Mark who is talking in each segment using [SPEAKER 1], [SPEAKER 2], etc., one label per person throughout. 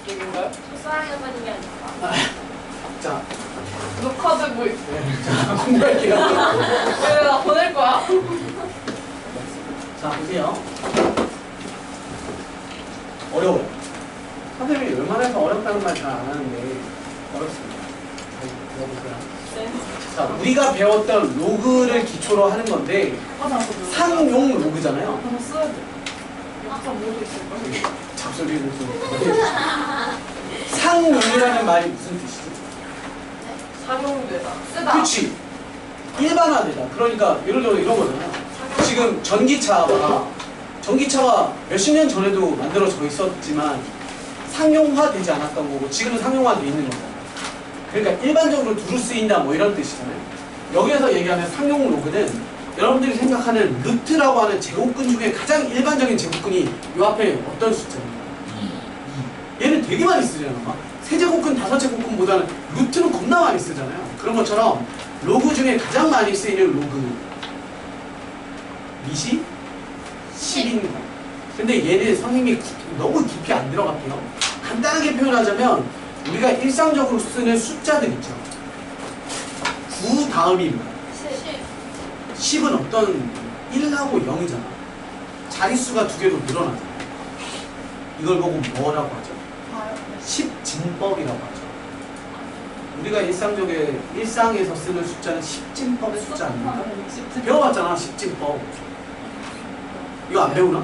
[SPEAKER 1] 얘기인가요?
[SPEAKER 2] 사랑해서는 게 아니라.
[SPEAKER 1] 자,
[SPEAKER 2] 너 카드 뭐 있어?
[SPEAKER 1] 자, 공부할게요.
[SPEAKER 2] 왜 나 보낼 거야?
[SPEAKER 1] 자, 보세요. 어려워요. 선생님이 웬만해서 어렵다는 말 잘 안 하는데 어렵습니다. 잘 들어보세요.
[SPEAKER 2] 네.
[SPEAKER 1] 자, 우리가 배웠던 로그를 기초로 하는 건데 상용 로그잖아요.
[SPEAKER 2] 하나 써야 돼. 영상 모두 있을 거야.
[SPEAKER 1] 잡소리를 좀. 상용이라는 말이 무슨 뜻이지?
[SPEAKER 2] 상용되다. 쓰다.
[SPEAKER 1] 그렇지. 일반화되다. 그러니까 예를 들어 이런 거잖아요. 지금 전기차가 몇십 년 전에도 만들어져 있었지만 상용화되지 않았던 거고 지금은 상용화돼 있는 거잖아요. 그러니까 일반적으로 두루 쓰인다 뭐 이런 뜻이잖아요. 여기에서 얘기하는 상용 로그는 여러분들이 생각하는 루트라고 하는 제곱근 중에 가장 일반적인 제곱근이 이 앞에 어떤 숫자입니까? 2. 얘는 되게 많이 쓰잖아요. 세제곱근, 다섯제곱근보다는 루트는 겁나 많이 쓰잖아요. 그런 것처럼 로그 중에 가장 많이 쓰이는 로그 밑이 10인 거. 근데 얘는 선생님이 너무 깊이 안 들어갈게요. 간단하게 표현하자면 우리가 일상적으로 쓰는 숫자들 있죠. 9 다음입니다. 10은 어떤 1하고 0이잖아. 자릿수가 두 개로 늘어나잖아. 이걸 보고 뭐라고 하죠? 10진법이라고 하죠. 우리가 일상에서 쓰는 숫자는 10진법 숫자 아닙니까? 배워봤잖아, 10진법. 이거 안 배우나?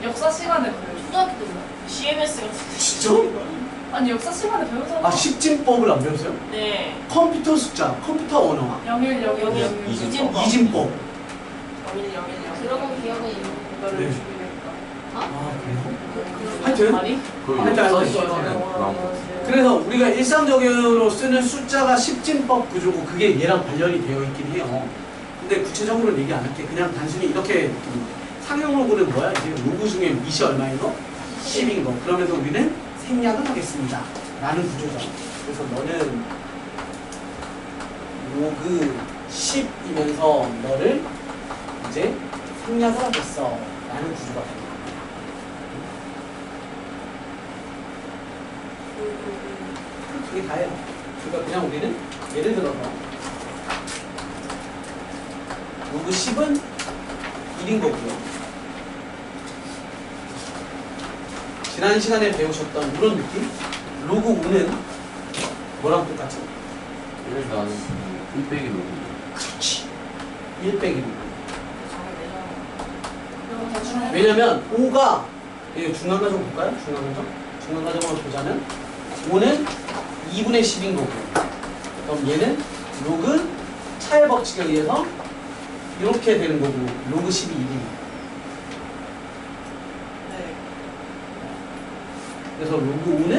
[SPEAKER 2] 역사 시간에 배워.
[SPEAKER 3] 초등학교 때 CMS 같은
[SPEAKER 1] 진짜?
[SPEAKER 2] 아니 역사 시간에 배우잖아.
[SPEAKER 1] 아, 10진법을 안 배웠어요?
[SPEAKER 3] 네.
[SPEAKER 1] 컴퓨터 숫자, 컴퓨터 언어,
[SPEAKER 2] 01, 01,
[SPEAKER 3] 이진법.
[SPEAKER 1] 이진법.
[SPEAKER 2] 01, 01, 01.
[SPEAKER 3] 그런 기억은 있는
[SPEAKER 2] 이거를
[SPEAKER 1] 네.
[SPEAKER 2] 준비했다.
[SPEAKER 1] 아, 그래요?
[SPEAKER 3] 그
[SPEAKER 1] 하여튼
[SPEAKER 2] 말이?
[SPEAKER 1] 그래서 우리가 일상적으로 쓰는 숫자가 10진법 구조고 그게 얘랑 관련이 되어 있긴 해요. 근데 구체적으로는 얘기 안 할게. 그냥 단순히 이렇게 상용 로그는 뭐야? 이제 로그 중에 밑이 얼마인 거? 10인 거. 그러면서 우리는 생략을 하겠습니다. 라는 구조잖아. 그래서 너는 로그 10이면서 너를 이제 생략을 하겠어. 라는 구조가 됩니다. 그게 다예요. 그러니까 그냥 우리는 예를 들어서 로그 10은 1인 거고요. 지난 시간에 배우셨던 이런 느낌? 로그 5는 뭐랑 똑같죠?
[SPEAKER 4] 나는 1 빼기 로그.
[SPEAKER 1] 그렇지. 1 빼기 로그. 왜냐면 5가 중간가정 볼까요? 중간가정으로 보자면 5는 2분의 10인 거고 그럼 얘는 로그 차의 법칙에 의해서 이렇게 되는 거고 로그 10이 1입니다.
[SPEAKER 2] 네.
[SPEAKER 1] 그래서 로그 5는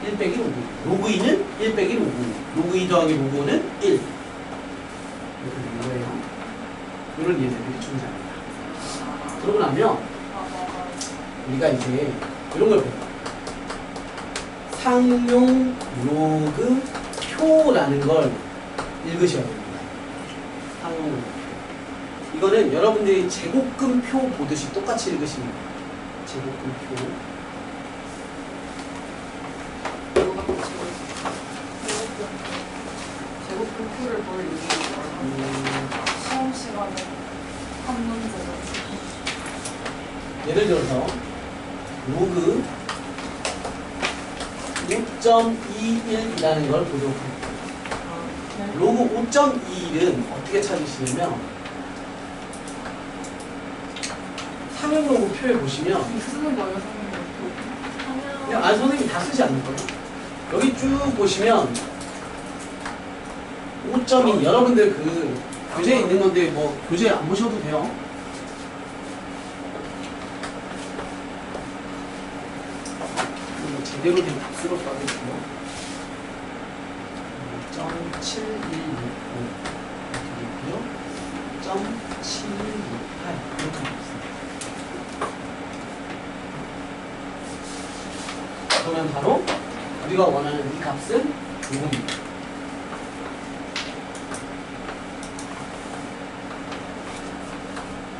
[SPEAKER 1] 1 빼기 로그, 로그 2는 1 빼기 로그, 로그 2 더하기 로그 5는 1 이렇게 되는 거예요. 이런 예제들이 존재합니다. 그러고 나면 우리가 이제 이런 걸 배워요. 상용 로그 표라는 걸 읽으셔야 됩니다. 상용 로그 표. 이거는 여러분들이 제곱근 표 보듯이 똑같이 읽으시면 돼요. 제곱근 표.
[SPEAKER 2] 제곱근 표를 뭘 얘기해요? 시험 시간에 한 문제죠.
[SPEAKER 1] 예를 들어서 로그 5.21이라는 걸 보도록 할게요. 로그 5.21은 어떻게 찾으시냐면 상용 로그 표에 보시면
[SPEAKER 2] 쓰는 거예요, 선생님?
[SPEAKER 1] 그냥 선생님이 다 쓰지 않을 거예요. 여기 쭉 보시면 5.2 여러분들 그 교재에 있는 건데 뭐 교재 안 보셔도 돼요. 제대로 된 값으로 써주시고 5.7165 이렇게 있고요. 5.7168 이렇게 있습니다. 그러면 바로 우리가 원하는 이 값은 요겁니다.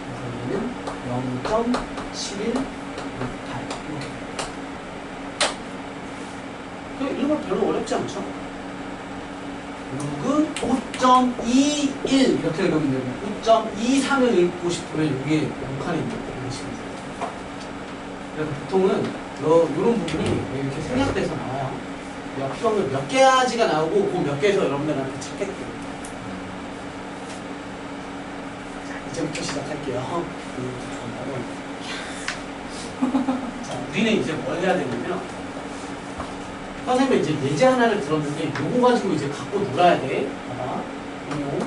[SPEAKER 1] 그래서 얘는 0.7168 이렇게 이거 별로 어렵지 않죠? 로그 5.21 이렇게 읽으면 되고 5.23을 읽고 싶으면 이게 0칸이 있는 식입니다. 그래서 보통은 이런 부분이 이렇게 생략돼서 나와요. 역경을 몇 개야지가 나오고 그 몇 개에서 여러분들한테 찾게끔. 자, 이제부터 시작할게요. 자, 우리는 이제 뭘 해야 되냐면 선생님이 이제 예제 하나를 들었는데 요거 가지고 이제 갖고 놀아야 돼. 봐봐. 응용.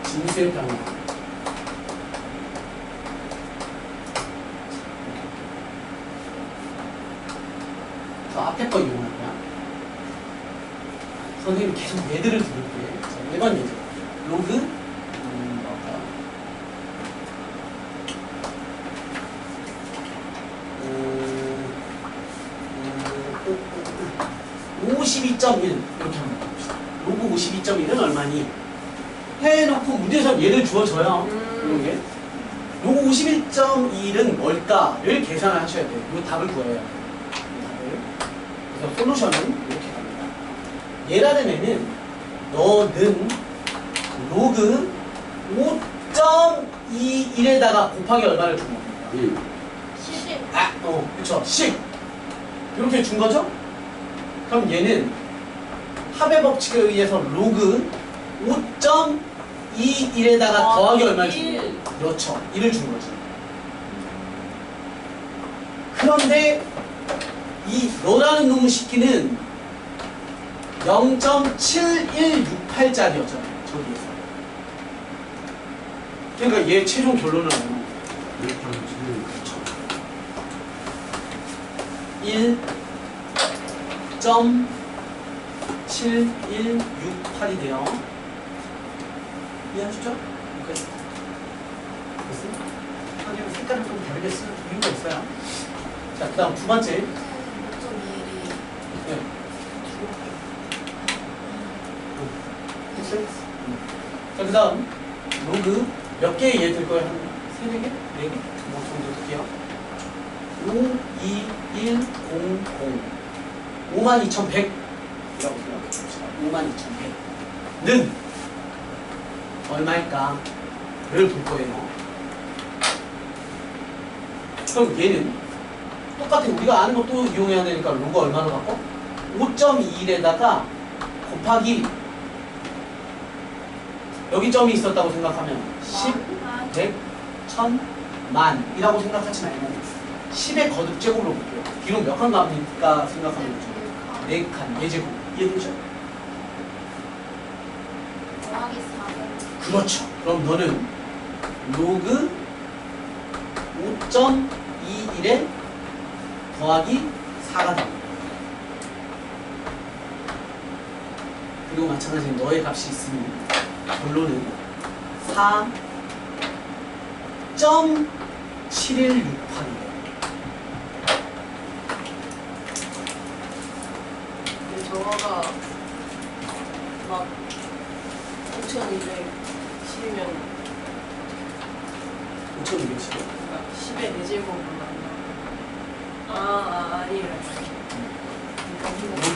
[SPEAKER 1] 진수의 변화. 저 앞에 거 이용할 거야. 선생님이 계속 예들을 들을게. 자, 1번 예제. 로그. 52.1 이렇게 한번 봅시다. 로그 52.1은 얼마니? 해놓고 문제에서 얘를 주어줘요. 이런 게. 로그 51.1은 뭘까를 계산을 하셔야 돼요. 이 답을 구해야 돼요. 그래서 솔루션은 이렇게 갑니다. 얘라는 애는 너는 로그 5.21에다가 곱하기 얼마를 준 겁니까?
[SPEAKER 4] 1.
[SPEAKER 3] 10.
[SPEAKER 1] 그쵸. 10. 이렇게 준 거죠? 그럼 얘는 합의 법칙에 의해서 로그 5.21에다가 더하기 얼마를 준 거예요? 그렇죠. 1을 준 거죠. 그런데 이 너라는 놈의 식기는 0.7168짜리였잖아요. 저기에서. 그러니까 얘 최종 결론은 얼마? 1.7168이 돼요. 이해하시죠? 됐어? 선생님 색깔은 좀 다르게 쓰는 이유가 있어요. 자, 그 다음 두 번째. 네. 됐어요? 자, 그 다음 로그 몇 개의 얘 들 거예요? 한 3, 4개? 4개? 뭐 정도 들게요. 52100 52,100 이라고 생각해봅시다. 52,100는 얼마일까? 를 볼 거예요. 그럼 얘는 똑같은 우리가 아는 것도 이용해야 되니까 로그 얼마로 바꿔? 5.21에다가 곱하기 여기 점이 있었다고 생각하면 10, 100, 1000, 만 이라고 생각하지 말고 10의 거듭 제곱으로 볼게요. 뒤로 몇 칸 갑니까 생각하면 되죠. 4칸 예제곱 이해되죠?
[SPEAKER 3] 더하기 4.
[SPEAKER 1] 그렇죠. 그럼 너는 로그 5.21에 더하기 4가 됩니다. 그리고 마찬가지로 너의 값이 있으니 결론은 4.7168이에요.
[SPEAKER 2] 저거가 막 5,210이면
[SPEAKER 1] 5,210.
[SPEAKER 2] 그러니까 10의 4제곱은 아니래.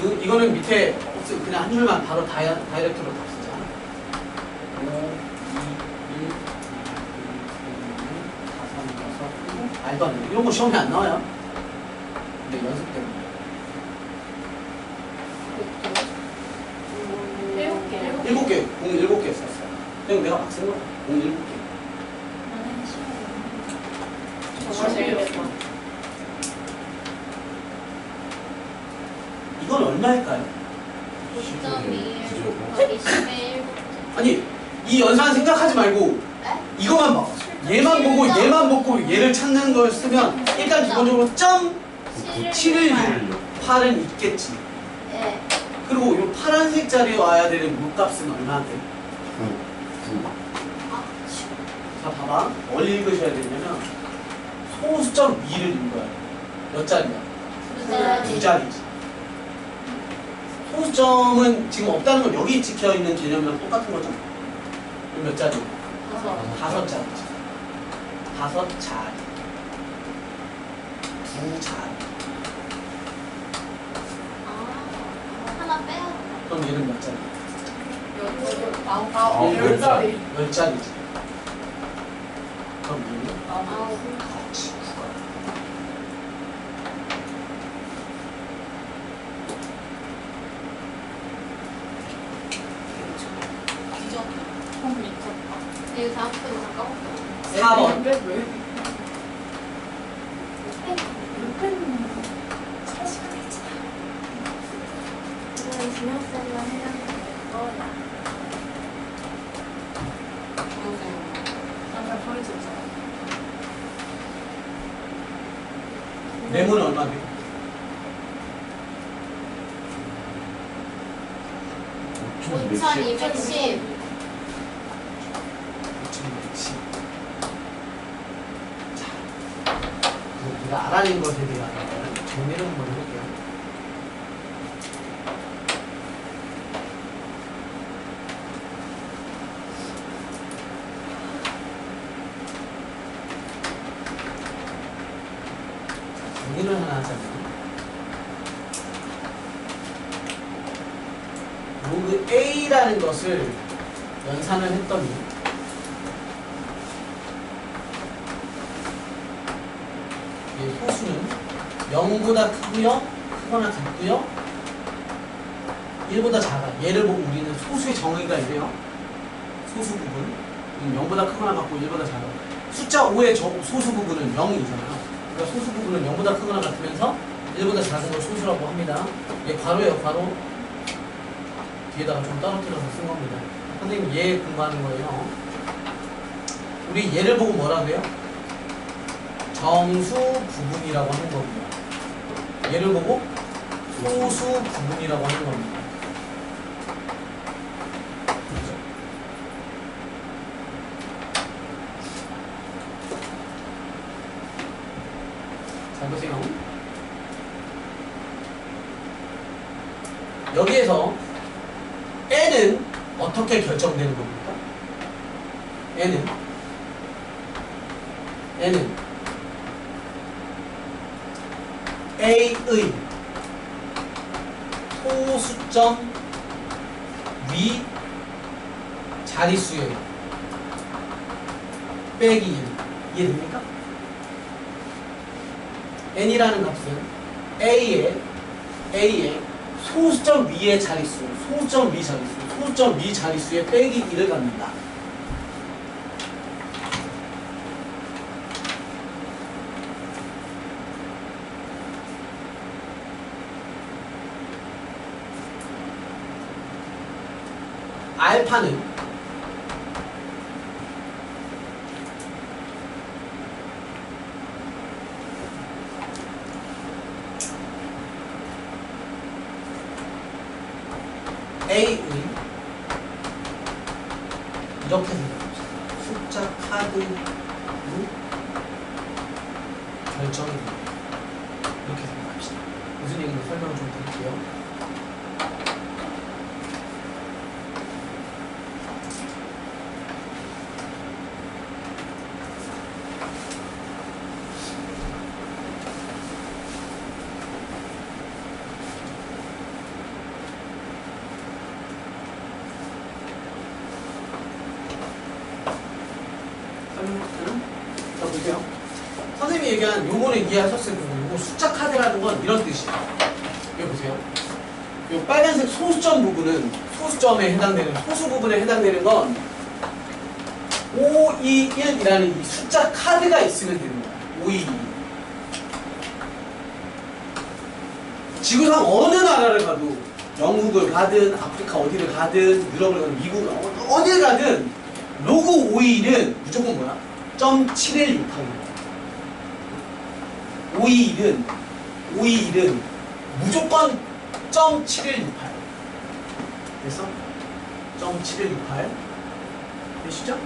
[SPEAKER 1] 로그 이거는 밑에 없으면 그냥 한 줄만 바로 다이렉트로 다 쓰자. 5, 2, 1, 2, 4, 3, 6, 말도 안 돼. 이런 거 시험에 안 나와요. 근데 연습 때문에. 7개, 공 7개 썼어요. 그냥 내가 막 쓴 거야. 공 7개.
[SPEAKER 2] 정말 재밌겠다.
[SPEAKER 1] 이건 얼마일까요?
[SPEAKER 3] 5.21 곱하기 10의 1.
[SPEAKER 1] 아니, 이 연산 생각하지 말고 이거만 봐. 얘만 보고 얘를 찾는 걸 쓰면 일단 기본적으로 718은 있겠지.
[SPEAKER 3] 네.
[SPEAKER 1] 그리고 이 파란색 자리에 와야 되는 물값은 얼마인데?
[SPEAKER 4] 9.
[SPEAKER 1] 자, 봐봐. 뭘 읽으셔야 되냐면 소수점 위를 읽어야 돼. 몇 자리야? 두 자리지. 소수점은 지금 없다는 건 여기 찍혀 있는 개념이랑 똑같은 거죠? 그럼 몇 자리? 5 자리지. 5 자리. 부자.
[SPEAKER 3] 하나 빼야 돼.
[SPEAKER 1] 그럼 얘는 몇 자리?
[SPEAKER 2] 아홉
[SPEAKER 4] 열
[SPEAKER 2] 자리.
[SPEAKER 1] 10자리지. 그럼 얘는
[SPEAKER 3] 아홉.
[SPEAKER 1] 그렇지. 9가.
[SPEAKER 3] 이거 다음 주에 까먹어.
[SPEAKER 1] 4번.
[SPEAKER 2] 왜?
[SPEAKER 3] 이건 중학생만 해당되는 거야.
[SPEAKER 2] 약간 소리 쳤잖아.
[SPEAKER 1] 매문 얼마 돼?
[SPEAKER 3] 5210.
[SPEAKER 1] 5,210. 자, 우리가 알아낸 것에 대한 정리를 한번 해볼게요. 정리를 하나 하자면 로그 A라는 것을 연산을 했더니 이 소수는 0보다 크고요, 크거나 같고요, 1보다 작아. 얘를 보고 우리는 소수의 정의가 이래요. 소수 부분 0보다 크거나 같고 1보다 작아. 숫자 5의 소수 부분은 0이잖아요. 그러니까 소수 부분은 0보다 크거나 같으면서 1보다 작은 걸 소수라고 합니다. 얘 괄호예요, 괄호. 뒤에다가 좀 떨어뜨려서 쓴 겁니다. 선생님 얘 공부하는 거예요. 우리 얘를 보고 뭐라고 해요? 정수 부분이라고 하는 겁니다. 얘를 보고 소수 부분이라고 하는 겁니다. 그렇죠? 잘 보세요. 여기에서 n은 어떻게 결정되는 겁니까? n은 A의 소수점 위 자릿수예요. 빼기 1. 이해됩니까? n이라는 값은 A의 소수점 위의 자릿수, 소수점 위 자릿수의 빼기 1을 갖는다. 알파는 A의 이렇게 생각합시다. 숫자 카드로 결정이 됩니다. 이렇게 생각합시다. 무슨 얘기인지 설명을 좀 드릴게요. 자, 보세요. 선생님이 얘기한 요거는 이해하셨을 거고, 요거 숫자 카드라는 건 이런 뜻이에요. 여기 보세요. 요 빨간색 소수점 부분은 소수점에 해당되는, 소수 부분에 해당되는 건 521이라는 이 숫자 카드가 있으면 되는 거야. 521. 지구상 어느 나라를 가도, 영국을 가든, 아프리카 어디를 가든, 유럽을 가든, 미국을 어디를 가든, 로그 521은 무조건 뭐야? 0.7168입니다. 521은 무조건 0.7168. 됐어? 0.7168. 되시죠?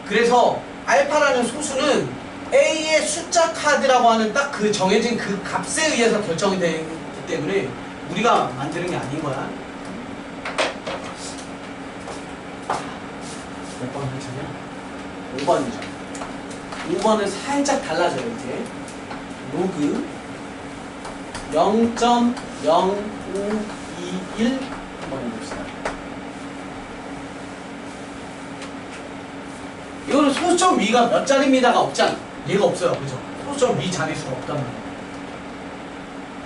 [SPEAKER 1] 그래서 알파라는 소수는 A의 숫자 카드라고 하는 딱 그 정해진 그 값에 의해서 결정이 되기 때문에 우리가 만드는 게 아닌 거야. 몇 번 할 차례야? 5번이죠. 5번은 살짝 달라져요. 이제 로그 0.0521 한번 해봅시다. 이거는 소수점 위가 몇 자리입니다가 없잖아. 얘가 없어요. 그죠? 소수점 위 자릿수가 없단 말이야.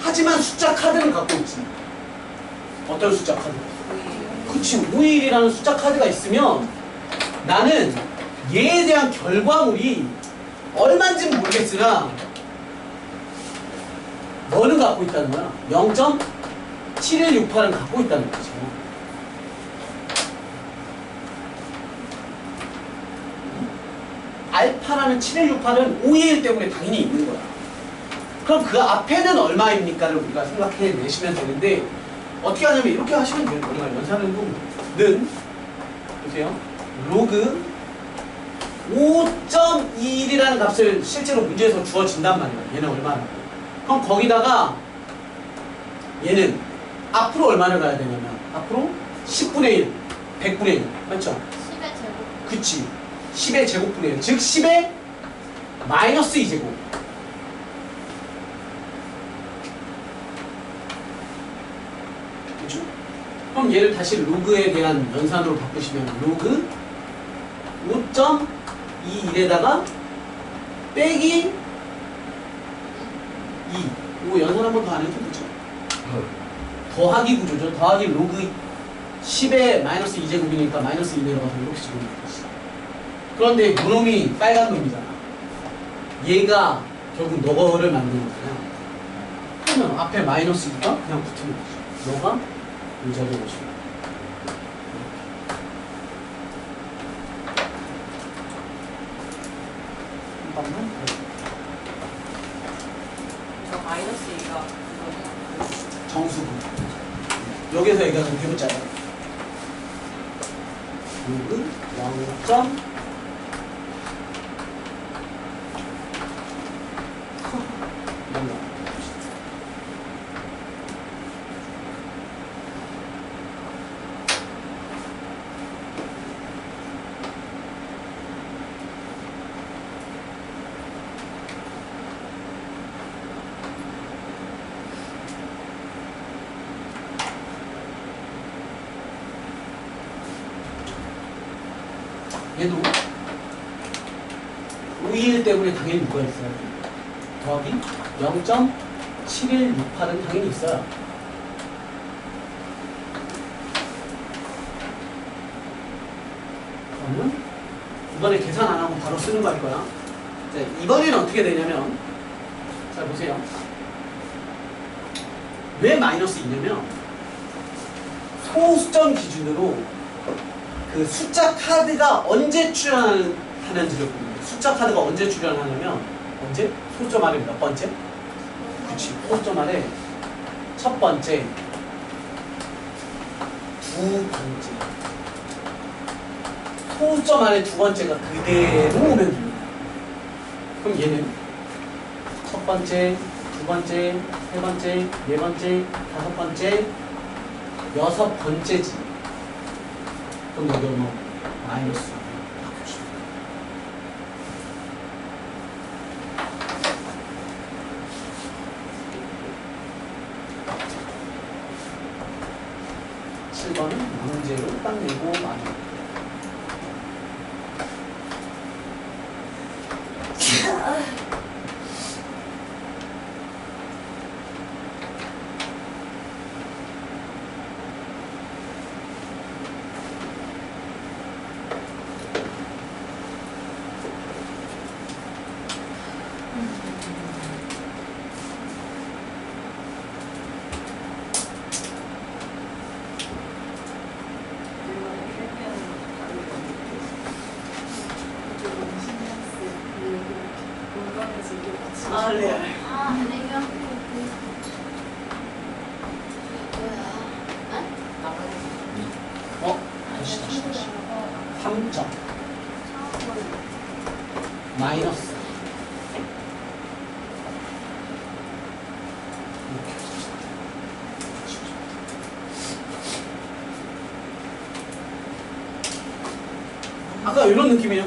[SPEAKER 1] 하지만 숫자 카드는 갖고 있지. 어떤 숫자 카드? 그치, 5일이라는 숫자 카드가 있으면 나는 얘에 대한 결과물이 얼마인지는 모르겠으나 너는 갖고 있다는 거야. 0.7168은 갖고 있다는 거죠. 알파라는 7168은 5일 때문에 당연히 있는 거야. 그럼 그 앞에는 얼마입니까를 우리가 생각해내시면 되는데 어떻게 하냐면 이렇게 하시면 돼요. 얼마 연산은 보세요. 로그 5.21이라는 값을 실제로 문제에서 주어진단 말이에요. 얘는 얼마나. 그럼 거기다가 얘는 앞으로 얼마를 가야 되냐면 앞으로 10분의 1, 100분의 1 맞죠?
[SPEAKER 3] 10의 제곱.
[SPEAKER 1] 그치. 10의 제곱분의 1. 즉 10의 마이너스 2제곱. 그쵸? 그럼 얘를 다시 로그에 대한 연산으로 바꾸시면 로그 5.21에다가 빼기 2. 이거 연산 한 번 더 안 해도 되죠? 더하기 구조죠. 더하기 로그 10의 마이너스 2제곱이니까 마이너스 2 내려가서 이렇게 적으면 되겠어. 그런데 이놈이 빨간 놈이잖아. 얘가 결국 너거를 만드는 거잖아. 그러면 앞에 마이너스니까 그냥 붙이는 거지. 너가 이 자리에 오시면. 잠깐만.
[SPEAKER 2] 저 마이너스 2가
[SPEAKER 1] 정수분. 여기서 얘가 좀 해보자요. 로그 0. 얘도 5일 때문에 당연히 뭐가 있어요? 더하기 0.7168은 당연히 있어요. 그러면 이번에 계산 안 하고 바로 쓰는 거 할 거야. 자, 이번에는 어떻게 되냐면 자 보세요. 왜 마이너스 2냐면 소수점 기준으로 그 숫자 카드가 언제 출현하는지를 보는 숫자 카드가 언제 출현하냐면 언제? 소수점 아래 몇 번째? 그치. 소수점 아래 첫 번째, 두 번째. 소수점 아래 두 번째가 그대로 오면 됩니다. 그럼 얘는 첫 번째, 두 번째, 세 번째, 네 번째, 다섯 번째, 여섯 번째지. 그럼 여기 뭐 마이너스 바꿔주시면 돼요. 7번은 문제로 딱 내고 마무리.
[SPEAKER 2] 아, 네.
[SPEAKER 3] 아, 아니면 뭐야?
[SPEAKER 1] 다시. 3점. 마이너스. 이렇게 아까 이런 느낌이에요.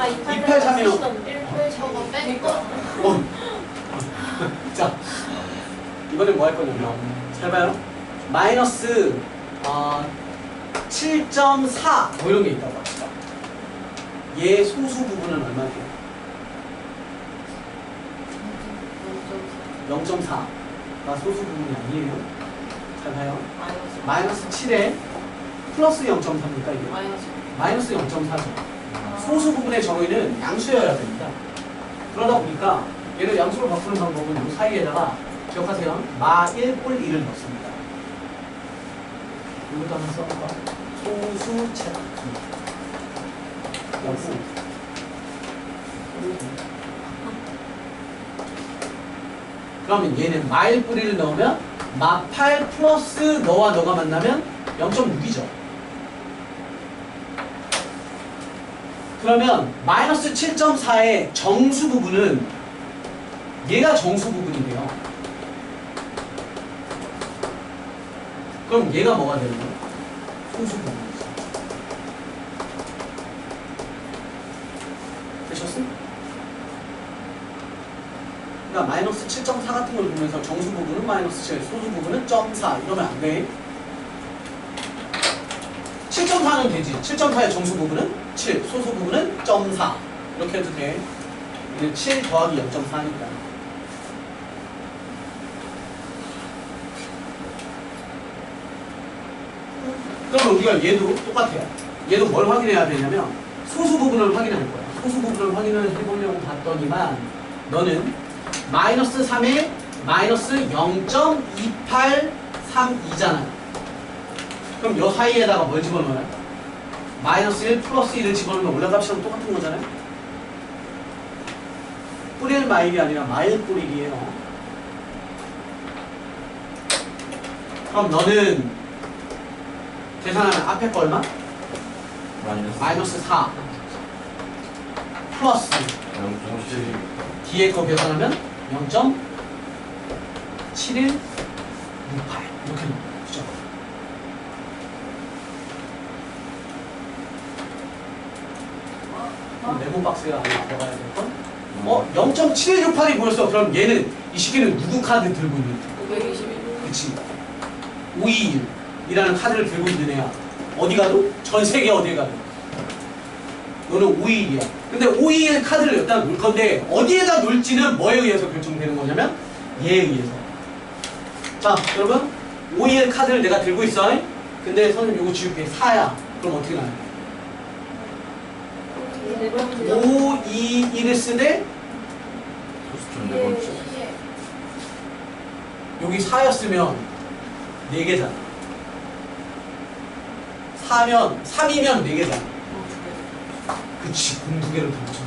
[SPEAKER 2] 아까
[SPEAKER 1] 283이요.
[SPEAKER 2] 1
[SPEAKER 3] 저거 뺀거
[SPEAKER 1] 자, 이번엔 뭐 할 거냐면 잘 봐요. 마이너스 7.4 뭐 이런 게 있다고 합시다. 얘 소수 부분은 얼마예요? 0.4가 소수 부분이 아니에요. 잘 봐요. 마이너스 7에 플러스 0.4입니까 이게? 마이너스 0.4죠. 소수 부분의 정의는 양수여야 됩니다. 그러다 보니까 얘를 양수로 바꾸는 방법은 이 사이에다가 기억하세요. 마1 꼴 1을 넣습니다. 이것도 한번 써볼까? 소수 채 그러면 얘는 마1 꼴 1을 넣으면 마8 플러스 너와 너가 만나면 0.6이죠. 그러면 마이너스 7.4의 정수 부분은 얘가 정수 부분이래요. 그럼 얘가 뭐가 되는 거예요? 소수 부분이죠. 되셨어요? 그러니까 마이너스 7.4 같은 걸 보면서 정수 부분은 마이너스 7, 소수 부분은 0.4 이러면 안 돼. 7.4는 되지. 7.4의 정수 부분은 7, 소수 부분은 0.4 이렇게 해도 돼. 이제 7 더하기 0.4니까. 그럼 우리가 얘도 똑같아요. 얘도 뭘 확인해야 되냐면 소수 부분을 확인할 거야. 소수 부분을 확인을 해보려고 봤더니만 너는 마이너스 3에 마이너스 0.2832잖아. 그럼 요 사이에다가 뭘 집어넣어요? 마이너스 1 플러스 1을 집어넣으면 올라갑시랑 똑같은 거잖아요. 뿌릴 마일이 아니라 마일 뿌리기예요. 그럼 너는 계산하면 앞에 거 얼마? 마이너스 4 플러스
[SPEAKER 4] 0.7
[SPEAKER 1] 뒤에 거 계산하면 0.7168 이렇게 나와요. 그죠? 네모 박스에 안에 들어가야 될 건? 0.7168이 보였어. 그럼 얘는 이 시기는 누구 카드 들고 있는?
[SPEAKER 2] 521.
[SPEAKER 1] 그치. 521이라는 카드를 들고 있는 애야. 어디 가도? 전 세계 어디에 가도. 너는 521이야. 근데 521 카드를 여기다 놓을 건데 어디에다 놓을지는 뭐에 의해서 결정되는 거냐면 얘에 의해서. 자, 여러분 521 카드를 내가 들고 있어. 근데 선생님 요거 지울게. 4야. 그럼 어떻게 나와요? 521을 쓰되
[SPEAKER 4] 소수점 4번째
[SPEAKER 1] 여기 4였으면 4개잖아. 3이면 4개잖아. 그치, 공 2개를 더 붙여.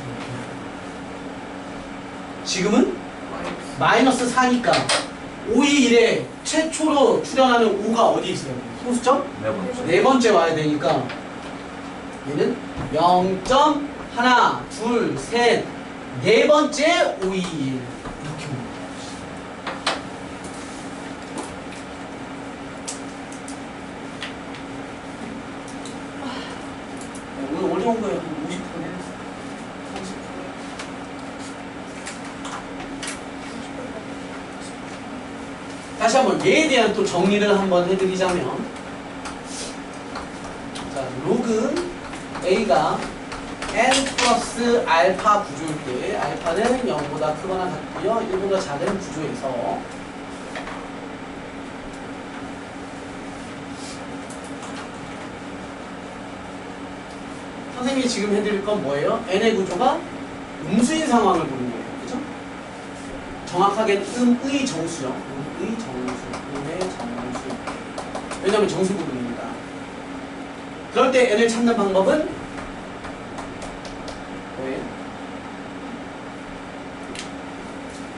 [SPEAKER 1] 지금은 마이너스 4니까 521에 최초로 출현하는 5가 어디 있어요? 소수점?
[SPEAKER 4] 4번째
[SPEAKER 1] 4번째 와야 되니까 얘는 0. 하나, 둘, 셋, 4번째 521 이렇게 오는 거야. 오늘 어디 온 거예요? 50% 해냈어. 30%. 다시 한번 얘에 대한 또 정리를 한번 해드리자면, 자, 로그 A가 n 플러스 알파 구조일 때 알파는 0보다 크거나 같고요. 1보다 작은 구조에서 선생님이 지금 해드릴 건 뭐예요? n의 구조가 음수인 상황을 보는 거예요. 그죠? 정확하게 음의 정수요. 음의 정수. 음의 정수. 왜냐하면 정수 부분이니까. 그럴 때 n을 찾는 방법은 뭐예요?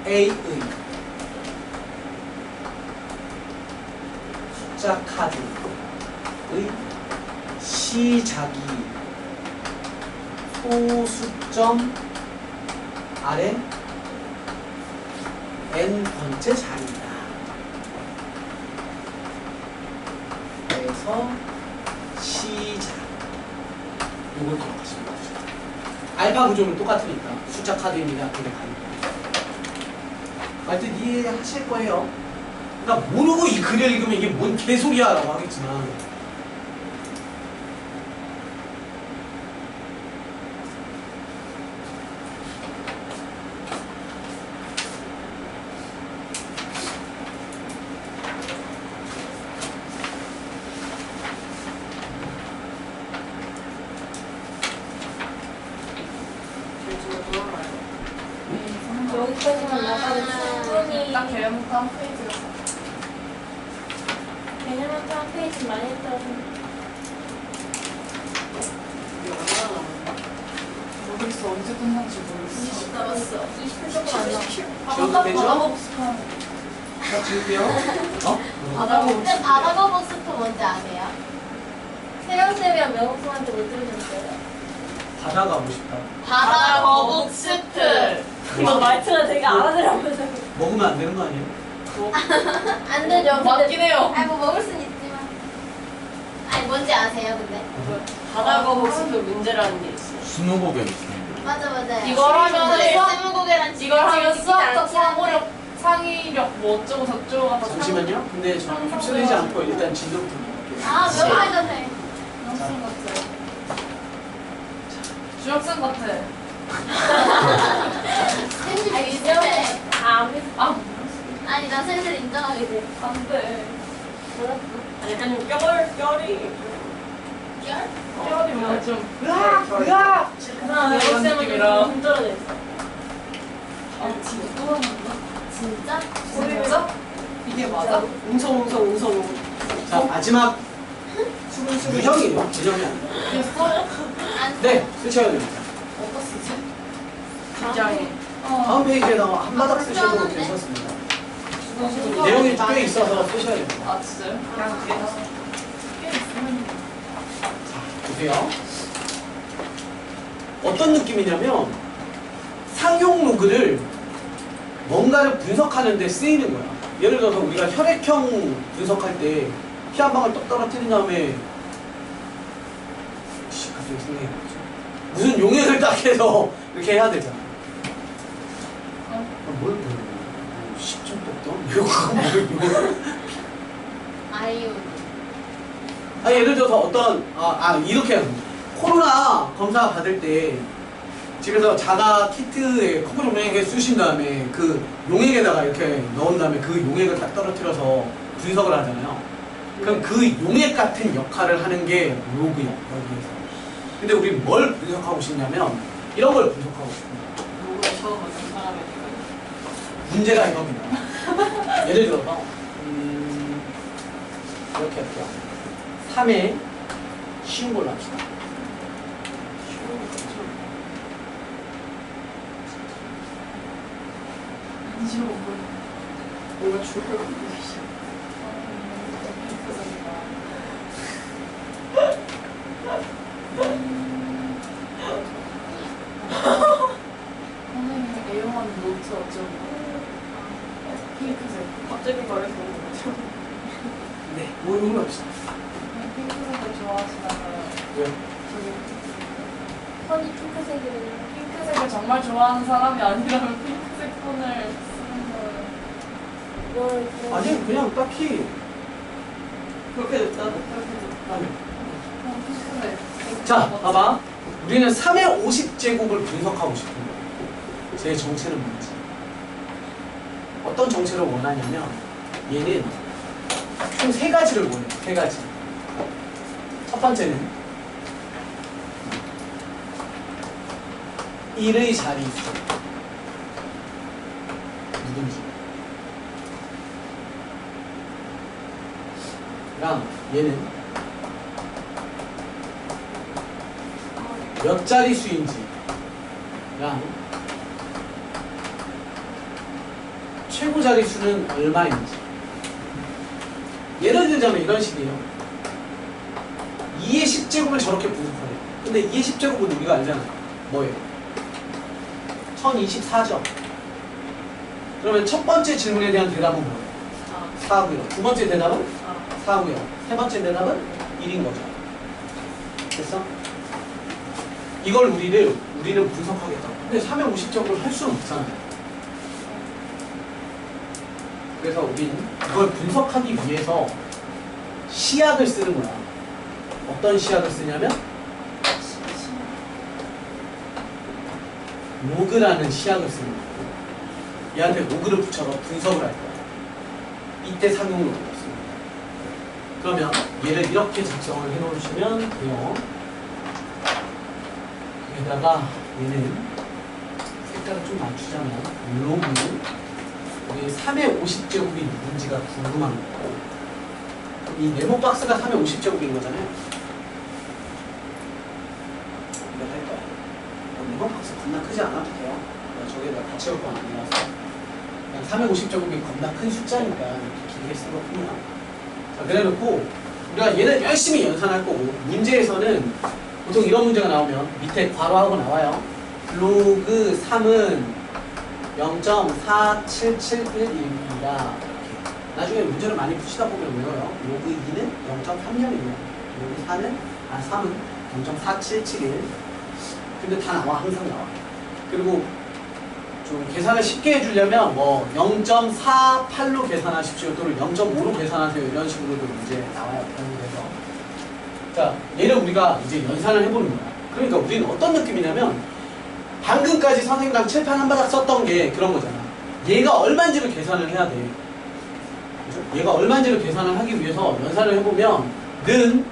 [SPEAKER 1] A의 숫자 카드의 시작이 소수점 아래 n번째 자리다. 그래서 시작. 이걸 기억하시면 되죠. 알파 구조는 똑같으니까 숫자 카드입니다. 근데 가니까. 하여튼 이해하실 거예요. 그러니까 모르고 이 글을 읽으면 이게 뭔 개소리야 라고 하겠지만
[SPEAKER 3] 여기까지만 나가면 충분히
[SPEAKER 2] 딱 개념부터 한 페이지였어.
[SPEAKER 3] 개념부터 한 페이지 많이 했다고.
[SPEAKER 2] 이게 얼마나 남았나? 모르겠어. 언제 끝날지 모르겠어.
[SPEAKER 3] 20 남았어. 20분 조금 안 남았어.
[SPEAKER 1] 지워도 되죠? 자, 지울게요. 어?
[SPEAKER 3] 근데 바다거북스터 뭔지 아세요? 세영쌤이랑 명옥쌤한테 못 들으셨어요?
[SPEAKER 1] 바다 가고 싶다.
[SPEAKER 2] 바다거북스트.
[SPEAKER 3] 이거 말투가 되게 알아들어보세요.
[SPEAKER 1] 먹으면 안 되는 거 아니에요?
[SPEAKER 3] 안 되죠.
[SPEAKER 2] 맞긴 해요.
[SPEAKER 3] 아니 뭐 먹을 순 있지만. 아니 뭔지 아세요 근데?
[SPEAKER 2] 바다거북스트 문제라는 게 있어.
[SPEAKER 4] 스무고개 있습니다.
[SPEAKER 3] 맞아 맞아.
[SPEAKER 2] 이걸 하면은
[SPEAKER 3] 스무고개란
[SPEAKER 2] 이걸 하면 수학적 사고력, 창의력 뭐 어쩌고 저쩌고 하면서
[SPEAKER 1] 잠시만요. 근데 저 휩쓸리지 않고 일단 진도부터 볼게요.
[SPEAKER 3] 아 명확하게 돼.
[SPEAKER 2] 중학생 같아. 중학생 같아.
[SPEAKER 3] 아니 인정해.
[SPEAKER 2] 아,
[SPEAKER 3] 아니 나 슬슬 인정하게 돼.
[SPEAKER 2] 안 돼.
[SPEAKER 3] 몰랐어.
[SPEAKER 2] 약간 뼈리.
[SPEAKER 3] 열?
[SPEAKER 2] 뼈리 뭔가 좀 으악!
[SPEAKER 3] 그다음에
[SPEAKER 2] 이런
[SPEAKER 3] 쌤은
[SPEAKER 2] 느낌이라.
[SPEAKER 3] 좀 힘들어져 있어.
[SPEAKER 2] 아, 진짜 또 하는
[SPEAKER 3] 진짜?
[SPEAKER 2] 진짜? 이게 맞아? 웅성웅성.
[SPEAKER 1] 자, 마지막 유형이에요. 개념이 아니에요.
[SPEAKER 2] 됐어?
[SPEAKER 3] 안
[SPEAKER 1] 네, 쓰셔야 됩니다.
[SPEAKER 2] 어디다 쓰지? 굉장히.
[SPEAKER 1] 다음 페이지에다가 한 바닥 쓰셔도 괜찮습니다. 내용이 꽤 있어서 쓰셔야 됩니다.
[SPEAKER 2] 아, 진짜요? 그냥 뒤에 가서. 꽤 있으면.
[SPEAKER 1] 보세요. 어떤 느낌이냐면 상용 로그를 뭔가를 분석하는 데 쓰이는 거야. 예를 들어서 우리가 혈액형 분석할 때 피 한 방울 떡 떨어뜨린 다음에 갑자기 생각이 나죠. 무슨 용액을 딱 해서 이렇게 해야 되잖아. 뭘 보는 거야? 10점 떡던? 이거
[SPEAKER 3] 아이유.
[SPEAKER 1] 아, 예를 들어서 어떤 이렇게 해요. 코로나 검사 받을 때 집에서 자가 키트에 컵을 용액에 쑤신 다음에 그 용액에다가 이렇게 넣은 다음에 그 용액을 딱 떨어뜨려서 분석을 하잖아요. 그럼 그 용액 같은 역할을 하는 게 로그야, 여기에서. 근데 우리 뭘 분석하고 싶냐면 이런 걸 분석하고 싶습니다.
[SPEAKER 2] 로그를 처음 만든 사람이니까.
[SPEAKER 1] 문제가 이겁니다. 예를 들어서 이렇게 할게요. 3에 쉬운 걸로 합시다.
[SPEAKER 2] 뭔가 죽을 것 같아. 선생님이 애용하는 노트 어쩌고. 핑크색. 갑자기 말해서 너무 어쩌고.
[SPEAKER 1] 네, 뭘 합시다.
[SPEAKER 2] 핑크색을 좋아하시나봐요.
[SPEAKER 1] 왜요?
[SPEAKER 3] 폰이 핑크색이래요.
[SPEAKER 2] 핑크색을 정말 좋아하는 사람이 아니라면 핑크색 폰을 쓰는 거예요.
[SPEAKER 3] 뭘
[SPEAKER 1] 아니, 그냥 딱히
[SPEAKER 2] 그렇게 됐다는? 그렇게 됐다.
[SPEAKER 1] 아니.
[SPEAKER 2] 핑크색.
[SPEAKER 1] 자, 봐봐. 우리는 3의 50제곱을 분석하고 싶은 거예요. 제 정체는 뭔지. 어떤 정체를 원하냐면 얘는 총 3가지를 원해요. 3가지. 첫 번째는 1의 자리수. 누군지. 랑 얘는 몇 자리수인지 랑 최고 자리수는 얼마인지. 예를 들자면 이런 식이에요. 2의 10제곱을 저렇게 분석하래요. 근데 2의 10제곱은 우리가 알잖아요. 뭐예요? 1024죠. 그러면 첫 번째 질문에 대한 대답은 뭐예요? 4고요. 두 번째 대답은 4고요. 세 번째 대답은 1인 거죠. 됐어? 이걸 우리는 분석하겠다. 근데 350적으로 할 수는 없잖아요. 그래서 우리는 이걸 분석하기 위해서 시약을 쓰는 거야. 어떤 시약을 쓰냐면 로그라는 시약을 쓰는 거야. 얘한테 로그를 붙여서 분석을 할 거야. 이때 상용 로그였습니다. 그러면 얘를 이렇게 작성을 해놓으시면 돼요. 여기다가 얘는 색깔을 좀 맞추자면 로그 여기 3의 50제곱이 누군지가 궁금한 거고 이 네모 박스가 3의 50제곱인 거잖아요. 이거 할 거야. 네모 박스 겁나 크지 않아도 돼요. 저기에다 다 채울 건 아니라서 그냥 3의 50제곱이 겁나 큰 숫자니까 이렇게 길게 쓴 거뿐이야. 자, 그래놓고 우리가 얘는 열심히 연산할 거고 문제에서는 보통 이런 문제가 나오면 밑에 괄호하고 나와요. 로그 3은 0.4771입니다. 나중에 문제를 많이 푸시다 보면 외워요. 로그 2는 0.3년이에요. 로그 3은 0.4771. 근데 다 나와. 항상 나와. 그리고 좀 계산을 쉽게 해주려면 뭐 0.48로 계산하십시오. 또는 0.5로 계산하세요. 이런 식으로도 문제 나와요. 그래서 자, 얘를 우리가 이제 연산을 해보는 거야. 그러니까 우리는 어떤 느낌이냐면 방금까지 선생님랑 칠판 한 바닥 썼던 게 그런 거잖아. 얘가 얼마인지를 계산을 해야 돼. 그죠? 얘가 얼마인지를 계산을 하기 위해서 연산을 해보면 는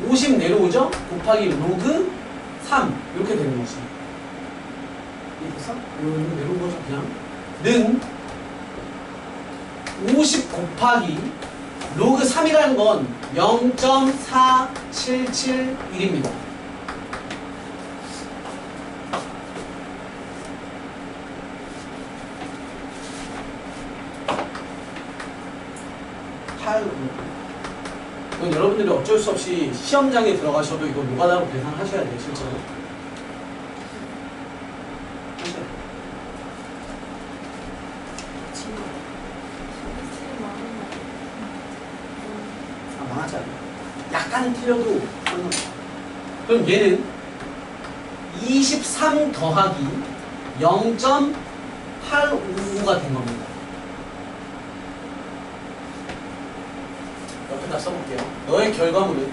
[SPEAKER 1] 50 내려오죠? 곱하기 로그 3 이렇게 되는 거지. 이해됐어? 이거 내려온 거죠 그냥. 는 50 곱하기 로그 3이라는 건 0.4771입니다. 이건 여러분들이 어쩔 수 없이 시험장에 들어가셔도 이거 노가다로 계산하셔야 돼요, 실제로. 하셔야 돼요. 망하지 않아요. 약간은 틀려도 상관없어요. 그럼 얘는 23 더하기 0.855가 된 겁니다. 옆에다 써볼게요. 너의 결과물은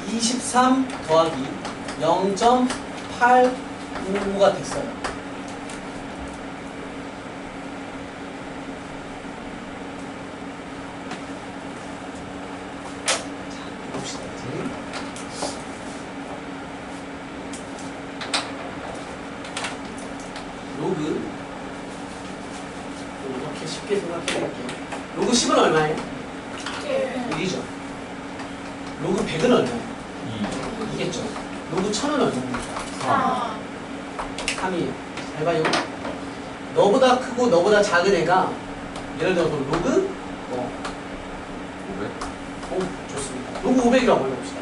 [SPEAKER 1] 23 더하기 0.855가 됐어요. 자, 봅시다. 이제. 로그 이렇게 쉽게 생각해 볼게요. 로그 10은 얼마예요? 1이죠. 로그 100은 얼마예요? 2겠죠. 로그 1000은 얼마예요? 3이에요. 잘 봐요. 너보다 크고 너보다 작은 애가 예를 들어서 로그 500? 좋습니다. 로그 500이라고 해봅시다.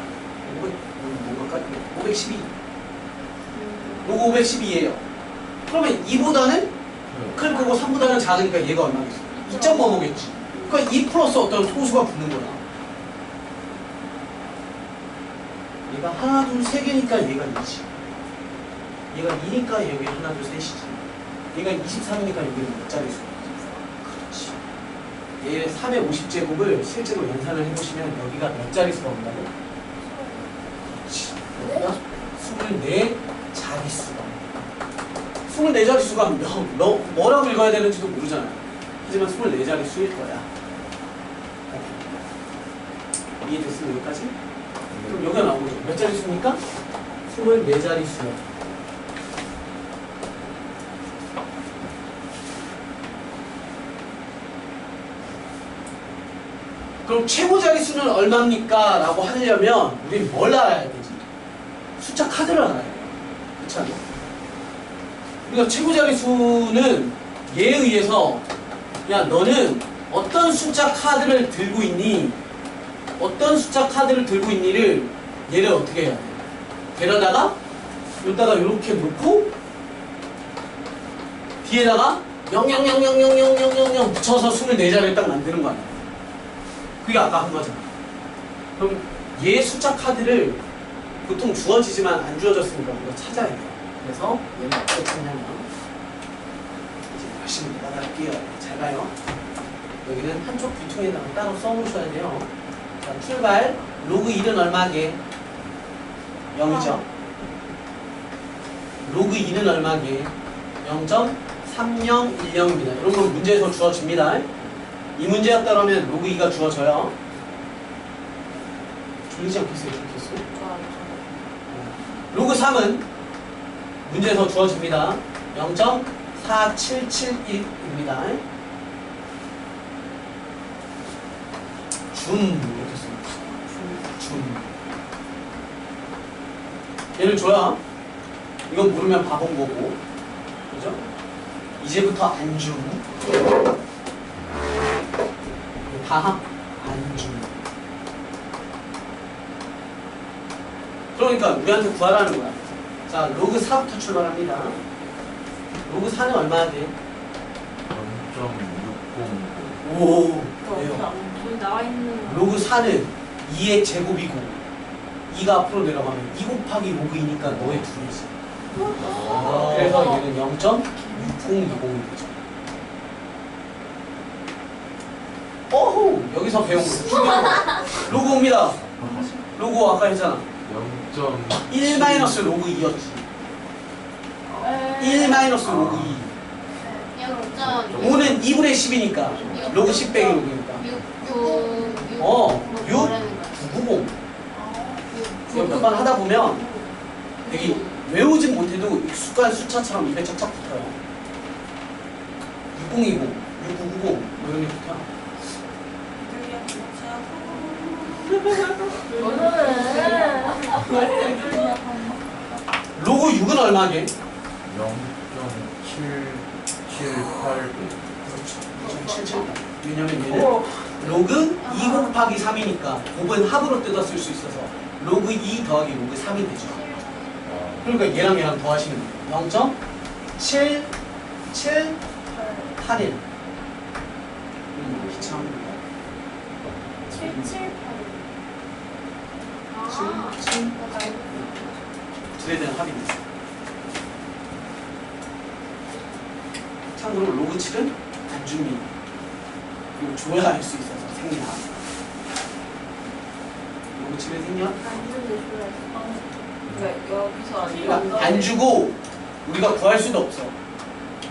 [SPEAKER 1] 512. 로그 512예요. 그러면 2보다는 클 거고 3보다는 작으니까 얘가 얼마겠어? 2.55겠지. 그러니까 2 플러스 어떤 소수가 붙는 거야. 얘가 하나, 둘, 세 개니까 얘가 2지. 얘가 2니까 여기 하나, 둘, 셋이지. 얘가 23이니까 여기는 몇 자릿수야? 그렇지. 얘 350제곱을 실제로 연산을 해보시면 여기가 몇 자릿수가 온다고? 그렇지. 여기가 24자릿수가. 24자릿수가 뭐라고 읽어야 되는지도 모르잖아요. 하지만 24자릿수일 거야. 이해됐으면 여기까지? 그럼 여기가 나오죠. 몇 자릿수입니까? 24자릿수요. 그럼 최고 자릿수는 얼마입니까? 라고 하려면 우리는 뭘 알아야 되지? 숫자 카드를 알아야 돼요. 그렇지 않아요? 그러니까 최고 자릿수는 얘에 의해서 야 너는 어떤 숫자 카드를 들고 있니? 어떤 숫자 카드를 들고 있니를 얘를 어떻게 해야 돼? 데려다가 여기다가 이렇게 놓고 뒤에다가 000000000 붙여서 24자리를 딱 만드는 거 아니야? 그게 아까 한 거잖아. 그럼 얘 숫자 카드를 보통 주어지지만 안 주어졌으니까 우리가 찾아야 돼요. 그래서 얘는 어떻게 찾냐면 이제 열심히 따라할게요. 잘 봐요. 여기는 한쪽 귀퉁이에다가 따로 써놓으셔야 돼요. 자, 출발. 로그 1은 얼마게? 0이죠. 로그 2는 얼마게? 0.3010입니다. 이런 건 문제에서 주어집니다. 이 문제였다면 로그 2가 주어져요. 졸리지 않겠어요? 좋겠어요? 로그 3은 문제에서 주어집니다. 0.4771입니다. 이렇게 씁니다. 얘를 줘야 이건 모르면 바본 거고, 그죠? 이제부터 안줌, 다합 안줌. 그러니까 우리한테 구하라는 거야. 자, 로그 4부터 출발합니다. 로그 4는 얼마나 돼?
[SPEAKER 4] 0.609.
[SPEAKER 1] 오,
[SPEAKER 2] 여기
[SPEAKER 1] 네요.
[SPEAKER 2] 나와 있는
[SPEAKER 1] 로그 4는 2의 제곱이고 2가 앞으로 내려가면 2 곱하기 로그 2니까 너의 둘이지. 그래서 얘는 0.6020이 되죠. 어후! 여기서 배운 거 중요한 거. 로그 5입니다. 로그 5 아까 했잖아. 1 마이너스 로그 2였지. 1 마이너스 로그 2. 5는 2분의 10이니까 로그 10 빼기 로그니까. 990. 이거 몇 번 하다 보면 되게 외우진 못해도 익숙한 숫자처럼 입에 착착 붙어요. 6020, 6990 이런 게 붙어요. 로그 6은 얼마게?
[SPEAKER 4] 0.7781.
[SPEAKER 1] 0.778. 왜냐면 얘는 로그 2 곱하기 3이니까 곱은 합으로 뜯어 쓸 수 있어서 로그 2 더하기 로그 3이 되죠. 그러니까 얘랑 얘랑 더하시면 돼요. 0.7781. 귀찮습니다.
[SPEAKER 3] 778.
[SPEAKER 1] 둘에 대한 합입니다. 참고로 로그 7은 안중미. 그리고 줘야 할 수 있어서 생략. 로그 7은 생략.
[SPEAKER 2] 여기서
[SPEAKER 1] 그러니까 안 주고 우리가 구할 수도 없어.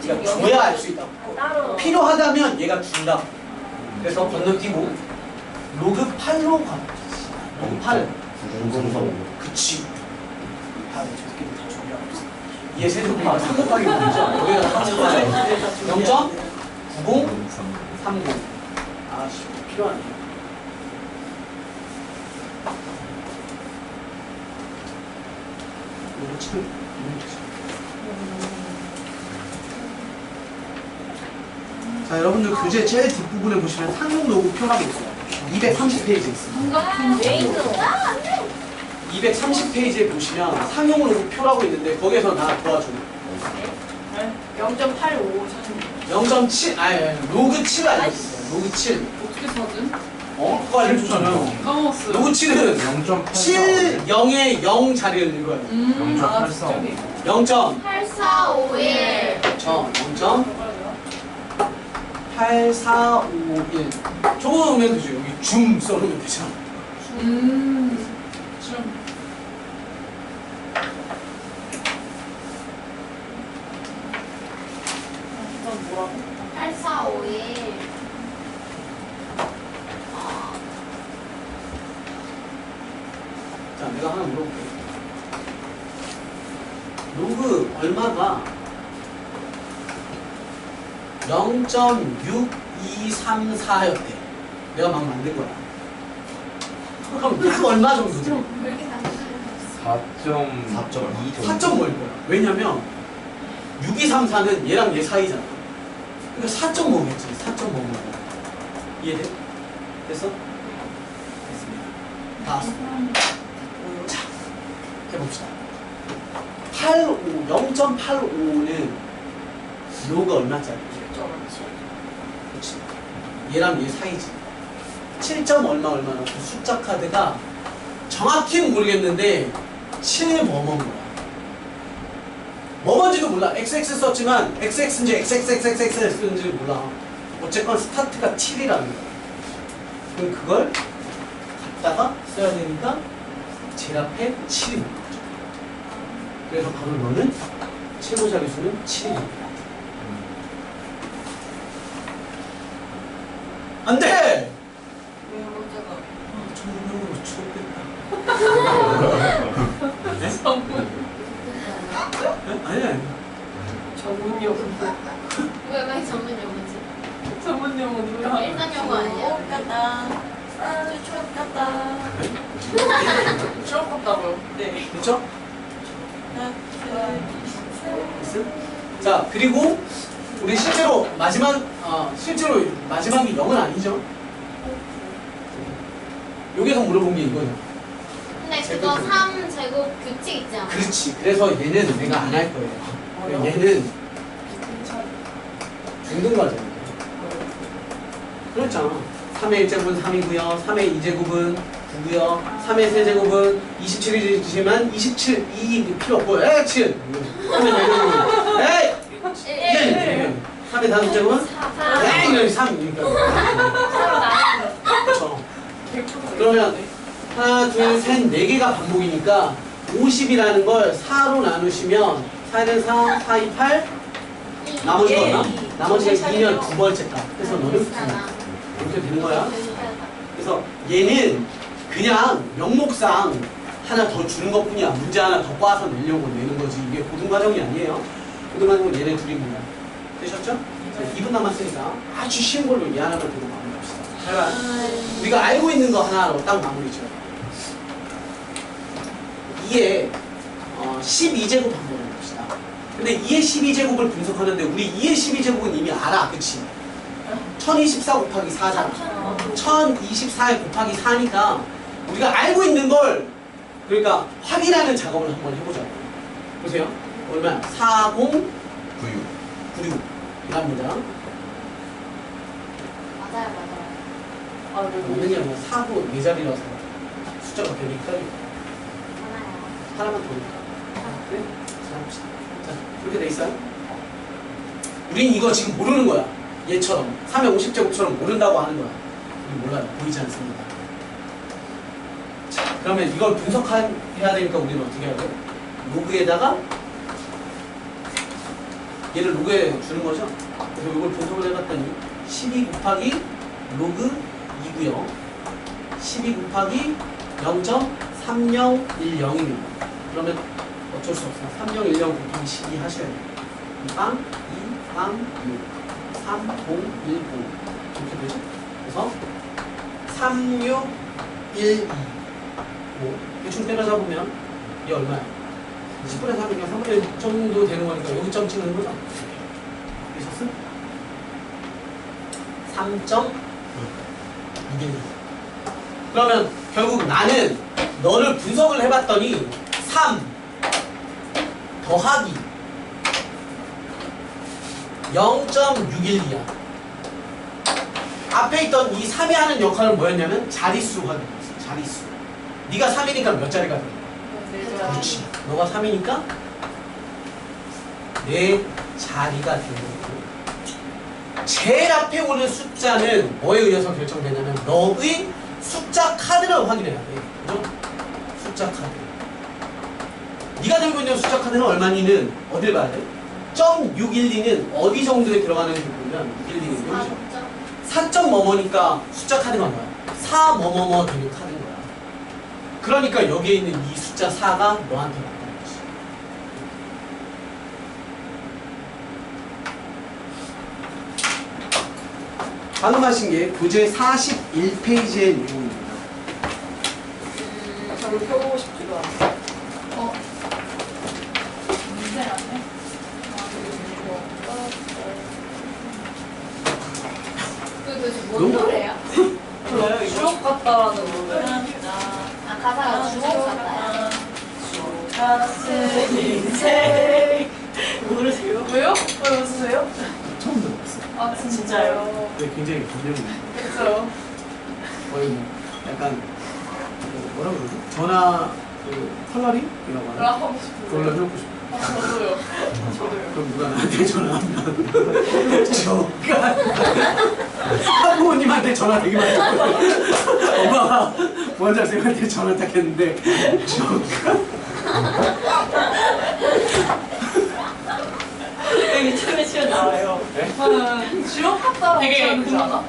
[SPEAKER 1] 그러니까 줘야 알 수 있다.
[SPEAKER 3] 따로.
[SPEAKER 1] 필요하다면 얘가 준다. 그래서 건너뛰고 로그 8로 가. 로그 8.
[SPEAKER 4] 9035.
[SPEAKER 1] 그치. 다 저 새끼들 다 준비하고 있어. 얘 세조가 3 곱하기 5죠. 여기가 다 곱하기 0.9030. 아씨 필요하네. 로그 7을 자, 여러분들 교재 제일 뒷부분에 보시면 상용 로그표라고 있어요. 230페이지에 있습니다. 230페이지에 보시면 상용 로그표라고 있는데 거기에서 나 도와줘요.
[SPEAKER 2] 0.85
[SPEAKER 1] 0.7, 아니, 로그 7 알려주세요. 로그 7.
[SPEAKER 2] 어떻게 사진?
[SPEAKER 1] 그거 알려줬잖아요.
[SPEAKER 2] 까먹었어요.
[SPEAKER 1] 로그 7은 7, 0의 0 자리를 읽어요.
[SPEAKER 2] 아, 저기.
[SPEAKER 1] 0.8451. 0.8451. 저거 넣으면 되죠. 여기 줌 써놓으면 되잖아.
[SPEAKER 2] 좀. 이건 뭐라고?
[SPEAKER 3] 8451.
[SPEAKER 1] 자, 내가 하나 물어볼게. 로그 얼마가 0.6234였대. 내가 막 만든 거야. 그럼 약 얼마 정도 돼?
[SPEAKER 4] 4.2 정도.
[SPEAKER 1] 4점 뭐일 거야. 왜냐면 6234는 얘랑 얘 사이잖아. 그러니까 4점 뭐겠지. 4점 뭐. 이해돼? 됐어? 됐습니다. 다 왔습니다. 자, 해봅시다. 0.85는 로그 얼마짜리? 그렇지. 얘랑 얘 사이지. 7점 얼마나 그 숫자 카드가 정확히는 모르겠는데 7뭐뭐인 거야. 뭐 뭔지도 몰라. XX 썼지만 XX인지 XXXXX를 쓰는지 몰라. 어쨌건 스타트가 7이라는 거야. 그럼 그걸 갖다가 써야 되니까 제일 앞에 7이 있는 거죠. 그래서 바로 너는 최고 자릿수는 7입니다. 안 돼!
[SPEAKER 2] 왜요? 제가
[SPEAKER 1] 전문용어로 추억됐다.
[SPEAKER 2] 전문
[SPEAKER 1] 아니 아니.
[SPEAKER 2] 전문 용어
[SPEAKER 3] 왜 전문 용어지?
[SPEAKER 2] 전문 용어 누구야?
[SPEAKER 3] 일상 용어 아니야?
[SPEAKER 2] 같다. 아주 추억 같다. 추억 같다고요? 네.
[SPEAKER 1] 그렇죠? 자 그리고 우리 실제로 실제로 마지막이 0은 아니죠? 여기서 물어본 게 이거죠.
[SPEAKER 3] 근데 그거 3제곱 규칙 있지 않아?
[SPEAKER 1] 그렇지. 그래서 얘는 내가 안 할 거예요. 얘는 중등 과정이에요. 그렇잖아. 3의 1제곱은 3이고요. 3의 2제곱은 9고요. 3의 3제곱은 27이지만 27, 2 필요 없고 에이 7! 3의 4제곱은 에이! 1! 3의 5제곱은
[SPEAKER 3] 4.
[SPEAKER 1] 에이! 3! 이니까
[SPEAKER 3] 서로 나누는 거.
[SPEAKER 1] 그렇죠. 그러면 하나, 둘, 셋, 4개가 반복이니까 50이라는 걸 4로 나누시면 4는 4, 4, 2, 8 나머지 얼마? 나머지가 2면 두 번째 값. 그래서 너는 9. 이렇게 되는 거야. 그래서 얘는 그냥 명목상 하나 더 주는 것 뿐이야. 문제 하나 더 꽈서 내려고 내는 거지. 이게 고등 과정이 아니에요. 고등 과정은 얘네 둘입니다. 되셨죠? 2분 남았으니까 아주 쉬운 걸로 얘 하나만 들고 마무리합시다. 잘 봐. 우리가 알고 있는 거 하나로 딱 마무리 지어요. 2의 12제곱 한번 해봅시다. 근데 2의 12제곱을 분석하는데 우리 2의 12제곱은 이미 알아. 그치? 1024 곱하기 4잖아. 1024에 곱하기 4니까 우리가 알고 있는 걸 그러니까 확인하는 작업을 한번 해보자고. 보세요. 얼마야? 4096 이랍니다.
[SPEAKER 3] 맞아요.
[SPEAKER 2] 아, 네.
[SPEAKER 1] 없는 게 아니라 4고 4자리라서 숫자가 괜히 헷갈리고
[SPEAKER 3] 많아요.
[SPEAKER 1] 하나만 더 넣을까? 그래? 자, 합시다. 자, 그렇게 돼 있어요? 우린 이거 지금 모르는 거야. 얘처럼 3의 50제곱처럼 모른다고 하는 거야. 우리 몰라요. 보이지 않습니다. 자, 그러면 이걸 분석해야 되니까 우리는 어떻게 해야 돼? 로그에다가 얘를 로그에 주는 거죠. 그래서 이걸 분석을 해봤더니 12 곱하기 로그 2고요. 12 곱하기 0.3010입니다. 그러면 어쩔 수 없어요. 3010 곱하기 12 하셔야 돼요. 2빵, 2빵, 6. 3010 이렇게 되죠? 그래서 3612 대충 때려서 보면 이게 얼마야? 10분의 3이니까 3분의 1 정도 되는 거니까 여기 점 찍는 거죠? 되셨어? 3.612 그러면 결국 나는 너를 분석을 해봤더니 3 더하기 0.612야. 앞에 있던 이 3이 하는 역할은 뭐였냐면 자릿수 확인이었어. 자릿수. 네가 3이니까 몇 자리가 돼? 그렇지. 너가 3이니까 4자리가 되는 거고. 제일 앞에 오는 숫자는 뭐에 의해서 결정되냐면 너의 숫자 카드를 확인해야 돼. 그죠? 숫자 카드. 네가 들고 있는 숫자 카드는 얼마니는 어딜 봐야 돼? 0.612는 어디 정도에 들어가는지 보면 612는 여기죠. 4점 뭐뭐니까 숫자 카드가 뭐야? 4 뭐뭐뭐 되는 카드인 거야. 그러니까 여기에 있는 이 숫자 4가 너한테 맞다는 거지. 방금 하신 게 교재 41페이지의 내용입니다.
[SPEAKER 2] 저를 펴보고 싶지도 않아.
[SPEAKER 3] 문제라네. 그 도대체 뭔 노래야?
[SPEAKER 2] 몰라요? 추억 같다라는 노래.
[SPEAKER 3] 아 가사가 주먹 같다요.
[SPEAKER 2] 같은 인생. 모르세요? 왜요? 왜 웃으세요?
[SPEAKER 1] 처음 들어봤어요.
[SPEAKER 2] 아, 진짜요?
[SPEAKER 1] 네, 굉장히 감명이
[SPEAKER 2] 그쵸.
[SPEAKER 1] 거의 뭐 약간 뭐라 그러지? 전화 그 컬러링이라고 하나?
[SPEAKER 2] 나 하고 싶은데.
[SPEAKER 1] 그걸로 해놓고 싶어.
[SPEAKER 2] 저도요. 저도요.
[SPEAKER 1] 그럼 누가 나한테 전화하면 저가 사부모님한테 전화 되게 많이 했거든. 엄마가 부원장 쌤한테 전화 딱 했는데 저가
[SPEAKER 5] 여기 처음에 치면 나와요.
[SPEAKER 2] 저는 지역 갔다
[SPEAKER 5] 되게
[SPEAKER 2] 오지 않아?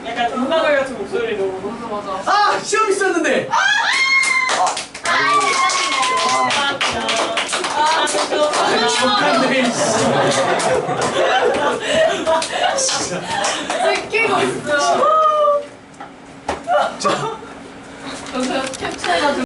[SPEAKER 5] 약간 금방울 같은 목소리로.
[SPEAKER 2] 맞아.
[SPEAKER 1] 아 시험 있었는데 저가네
[SPEAKER 2] 끼고 있어.
[SPEAKER 1] 자
[SPEAKER 2] 그래서 캡처해가지고.